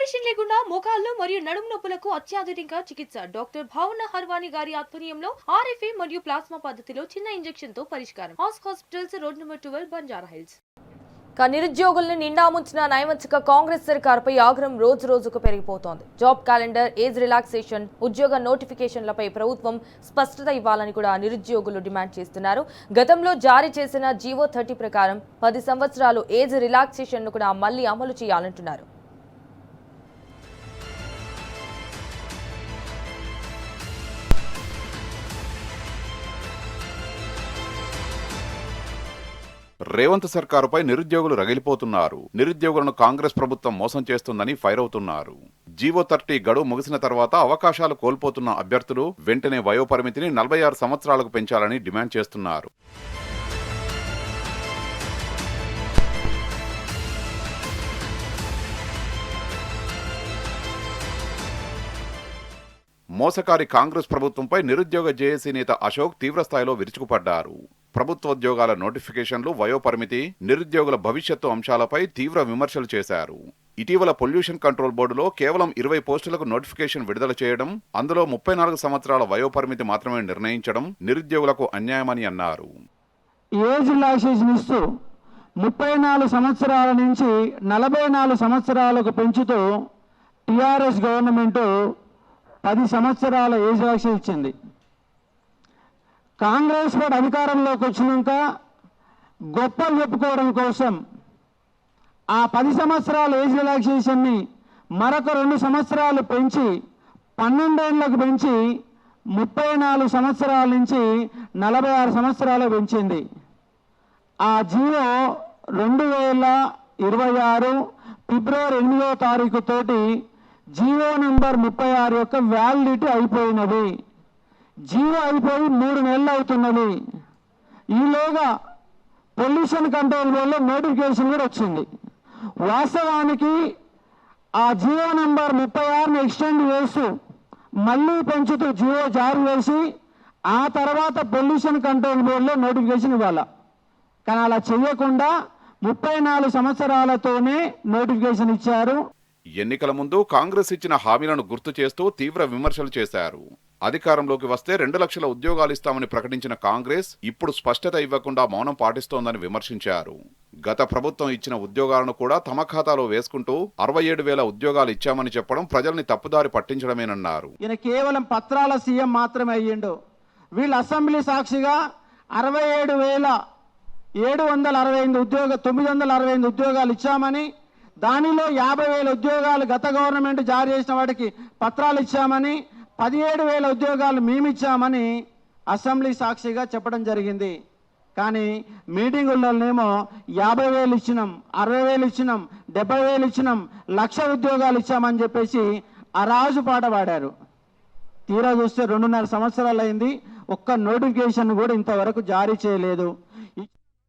Operation లేకుండా మోకాళ్ళు మరియు నడుము నొప్పులకు అత్యాధునిక చికిత్స డాక్టర్ భావన హర్వాని గారి ఆధ్వర్యంలో ఆర్ఎఫ్ఏ మరియు ప్లాస్మా పద్ధతిలో చిన్న ఇంజెక్షన్ తో పరిష్కారం. Hospitals road number 12 Banjara hills. నిరుద్యోగులను నిండా ముంచిన నైవంచిక కాంగ్రెస్ సర్కారుపై ఆగ్రహం రోజు రోజుకు పెరిగిపోతోంది. జాబ్ క్యాలెండర్, ఏజ్ రిలాక్సేషన్, ఉద్యోగ నోటిఫికేషన్లపై ప్రభుత్వం స్పష్టత ఇవ్వాలని కూడా నిరుద్యోగులు డిమాండ్ చేస్తున్నారు. గతంలో జారీ చేసిన జీవో 30 ప్రకారం 10 సంవత్సరాలు ఏజ్ రిలాక్సేషన్ ను కూడా మళ్లీ అమలు చేయాలంటున్నారు. రేవంత్ సర్కారుపై నిరుద్యోగులు రగిలిపోతున్నారు. నిరుద్యోగులను కాంగ్రెస్ ప్రభుత్వం మోసం చేస్తుందని ఫైర్ అవుతున్నారు. జీవో 30 గడువు ముగిసిన తర్వాత అవకాశాలు కోల్పోతున్న అభ్యర్థులు వెంటనే వయోపరిమితిని 46 సంవత్సరాలకు పెంచాలని డిమాండ్ చేస్తున్నారు. మోసకారి కాంగ్రెస్ ప్రభుత్వంపై నిరుద్యోగ జేఏసీ నేత అశోక్ తీవ్రస్థాయిలో విరుచుకుపడ్డారు. ప్రభుత్వోద్యోగాల నోటిఫికేషన్లు, వయోపరిమితి, నిరుద్యోగుల భవిష్యత్తు అంశాలపై తీవ్ర విమర్శలు చేశారు. ఇటీవల పొల్యూషన్ కంట్రోల్ బోర్డులో కేవలం 20 పోస్టులకు నోటిఫికేషన్ విడుదల చేయడం, అందులో 34 సంవత్సరాల వయోపరిమితి మాత్రమే నిర్ణయించడం నిరుద్యోగులకు అన్యాయమని అన్నారు. ఏజ్ రిలాక్సేషన్ ఇస్తూ 34 సంవత్సరాల నుంచి 44 సంవత్సరాలకు పెంచుతూ టీఆర్ఎస్ గవర్నమెంట్ 10 సంవత్సరాల ఏజ్ రిలాక్సేషన్ ఇచ్చింది. కాంగ్రెస్ పార్టీ అధికారంలోకి వచ్చినాక గొప్పలు చెప్పుకోవడం కోసం ఆ 10 సంవత్సరాల ఏజ్ రిలాక్సేషన్ని మరొక 2 సంవత్సరాలు పెంచి 12 ఏళ్లకు పెంచి 34 సంవత్సరాల నుంచి 46 సంవత్సరాలు పెంచింది. ఆ జీవో 2026 ఫిబ్రవరి 8వ తారీఖు తోటి జీవో నెంబర్ 36 యొక్క వ్యాలిడిటీ అయిపోయినది. జీవో అయిపోయి 3 నెలలు అవుతున్నది. ఈలోగా పొల్యూషన్ కంట్రోల్ బోర్డులో నోటిఫికేషన్ కూడా వచ్చింది. వాస్తవానికి ఆ జీవో నెంబర్ 36ని ఎక్స్టెండ్ చేస్తూ మళ్ళీ పెంచుతూ జీవో జారీ చేసి ఆ తర్వాత పొల్యూషన్ కంట్రోల్ బోర్డులో నోటిఫికేషన్ ఇవ్వాలి. కానీ అలా చేయకుండా 34 సంవత్సరాలతోనే నోటిఫికేషన్ ఇచ్చారు. ఎన్నికల ముందు కాంగ్రెస్ ఇచ్చిన హామీలను గుర్తు చేస్తూ తీవ్ర విమర్శలు చేశారు. అధికారంలోకి వస్తే 2 లక్షల ఉద్యోగాలు ఇస్తామని ప్రకటించిన కాంగ్రెస్ ఇప్పుడు స్పష్టత ఇవ్వకుండా మౌనం పాటిస్తోందని విమర్శించారు. గత ప్రభుత్వం ఇచ్చిన ఉద్యోగాలను కూడా తమ ఖాతాలో వేసుకుంటూ 67,000 ఉద్యోగాలు ఇచ్చామని చెప్పడం ప్రజల్ని తప్పుదారి పట్టించడమేనన్నారు. ఈయన కేవలం పత్రాల సీఎం మాత్రమే అయ్యిండు. వీళ్ళు అసెంబ్లీ సాక్షిగా 965 ఉద్యోగాలు ఇచ్చామని, దానిలో 50,000 ఉద్యోగాలు గత గవర్నమెంట్ జారీ చేసిన వాటికి పత్రాలు ఇచ్చామని, 17,000 ఉద్యోగాలు మేమిచ్చామని అసెంబ్లీ సాక్షిగా చెప్పడం జరిగింది. కానీ మీటింగుల్లోనేమో 50,000 ఇచ్చినాం, 60,000 ఇచ్చినాం, 70,000 ఇచ్చినాం, 1,00,000 ఉద్యోగాలు ఇచ్చామని చెప్పేసి అరాజు పాట పాడారు. తీరా చూస్తే 2.5 సంవత్సరాలు అయింది. ఒక్క నోటిఫికేషన్ కూడా ఇంతవరకు జారీ చేయలేదు.